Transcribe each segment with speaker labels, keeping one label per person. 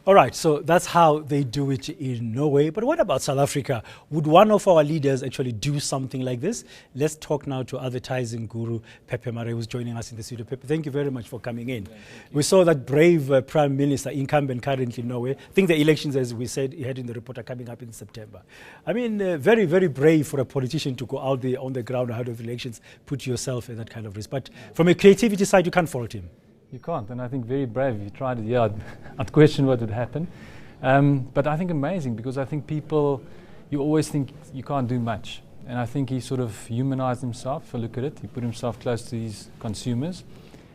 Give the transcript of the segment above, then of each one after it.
Speaker 1: All right, so that's how they do it in Norway. But what about South Africa? Would one of our leaders actually do something like this? Let's talk now to advertising guru Pepe Marais, who's joining us in the studio. Pepe, thank you very much for coming in. We saw that brave Prime Minister, incumbent currently in Norway. I think the elections, as we said, he had in the report, are coming up in September. I mean, very, very brave for a politician to go out there on the ground ahead of elections, put yourself in that kind of risk. But from a creativity side, you can't fault him.
Speaker 2: You can't, and I think very brave. If you tried it, yeah, I'd question what would happen. But I think amazing, because I think people, you always think you can't do much. And I think he sort of humanized himself, if I look at it. He put himself close to his consumers.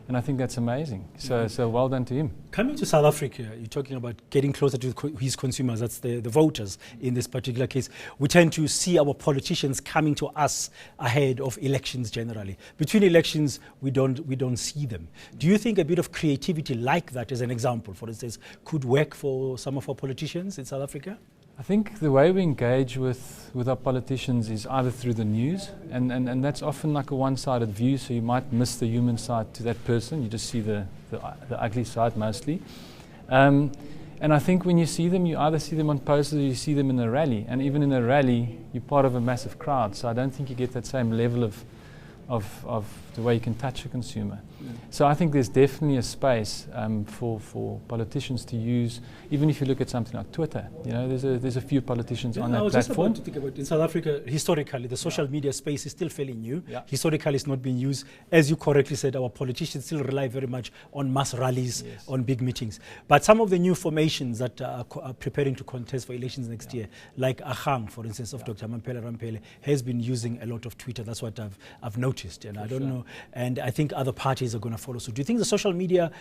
Speaker 2: And I think that's amazing. So well done to him.
Speaker 1: Coming to South Africa, you're talking about getting closer to his consumers. That's the voters in this particular case. We tend to see our politicians coming to us ahead of elections generally. Between elections, we don't see them. Do you think a bit of creativity like that, as an example, for instance, could work for some of our politicians in South Africa?
Speaker 2: I think the way we engage with our politicians is either through the news, and that's often like a one-sided view, so you might miss the human side to that person. You just see the ugly side mostly. And I think when you see them, you either see them on posters or you see them in a rally. And even in a rally, you're part of a massive crowd, so I don't think you get that same level of the way you can touch a consumer. Yeah. So I think there's definitely a space for politicians to use, even if you look at something like Twitter. You know, there's a few politicians on that platform. I was just about to think about, in South Africa, historically, the social media space is still fairly new. Yeah. Historically, it's not being used. As you correctly said, our politicians still rely very much on mass rallies, yes, on big meetings. But some of the new formations that are preparing to contest for elections next year, like Ahang, for instance, of Dr. Mampela Rampele, has been using a lot of Twitter. That's what I've noticed, and I don't know. And I think other parties are going to follow. So do you think the social media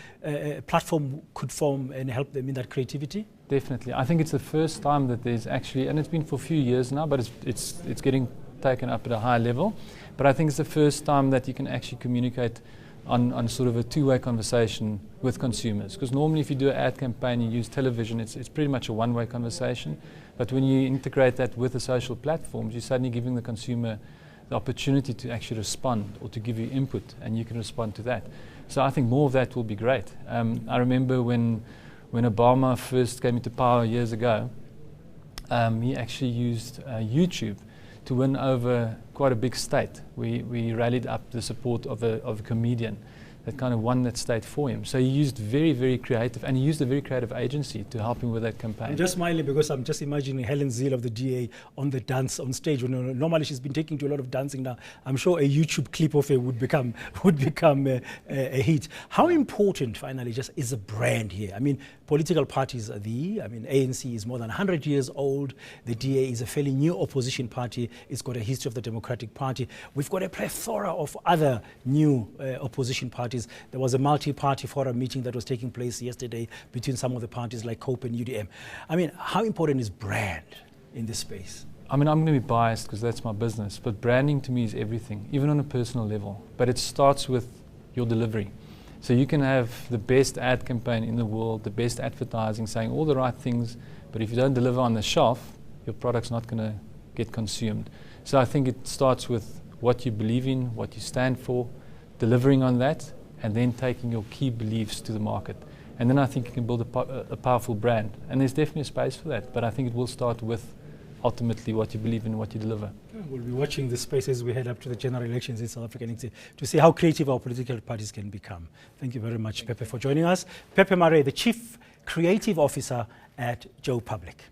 Speaker 2: platform could form and help them in that creativity? Definitely. I think it's the first time that there's actually, and it's been for a few years now, but it's getting taken up at a high level. But I think it's the first time that you can actually communicate on sort of a two-way conversation with consumers. Because normally if you do an ad campaign, you use television, it's pretty much a one-way conversation. But when you integrate that with the social platforms, you're suddenly giving the consumer the opportunity to actually respond or to give you input, and you can respond to that. So I think more of that will be great. I remember when Obama first came into power years ago, he actually used YouTube to win over quite a big state. We rallied up the support of a comedian that kind of won that state for him. So he used very, very creative, and he used a very creative agency to help him with that campaign.
Speaker 1: I'm just smiling because I'm just imagining Helen Zille of the DA on the dance on stage. Normally she's been taking to a lot of dancing now. I'm sure a YouTube clip of it would become a hit. How important, finally, just is a brand here? I mean, political parties are ANC is more than 100 years old. The DA is a fairly new opposition party. It's got a history of the Democratic Party. We've got a plethora of other new opposition parties. There was a multi-party forum meeting that was taking place yesterday between some of the parties like COPE and UDM. I mean, how important is brand in this space?
Speaker 2: I mean, I'm going to be biased because that's my business, but branding to me is everything, even on a personal level. But it starts with your delivery. So you can have the best ad campaign in the world, the best advertising, saying all the right things, but if you don't deliver on the shelf, your product's not going to get consumed. So I think it starts with what you believe in, what you stand for, delivering on that, and then taking your key beliefs to the market. And then I think you can build a powerful brand. And there's definitely a space for that, but I think it will start with ultimately what you believe in, what you deliver.
Speaker 1: We'll be watching this space as we head up to the general elections in South Africa next year to see how creative our political parties can become. Thank you very much, Pepe, for joining us. Pepe Marais, the Chief Creative Officer at Joe Public.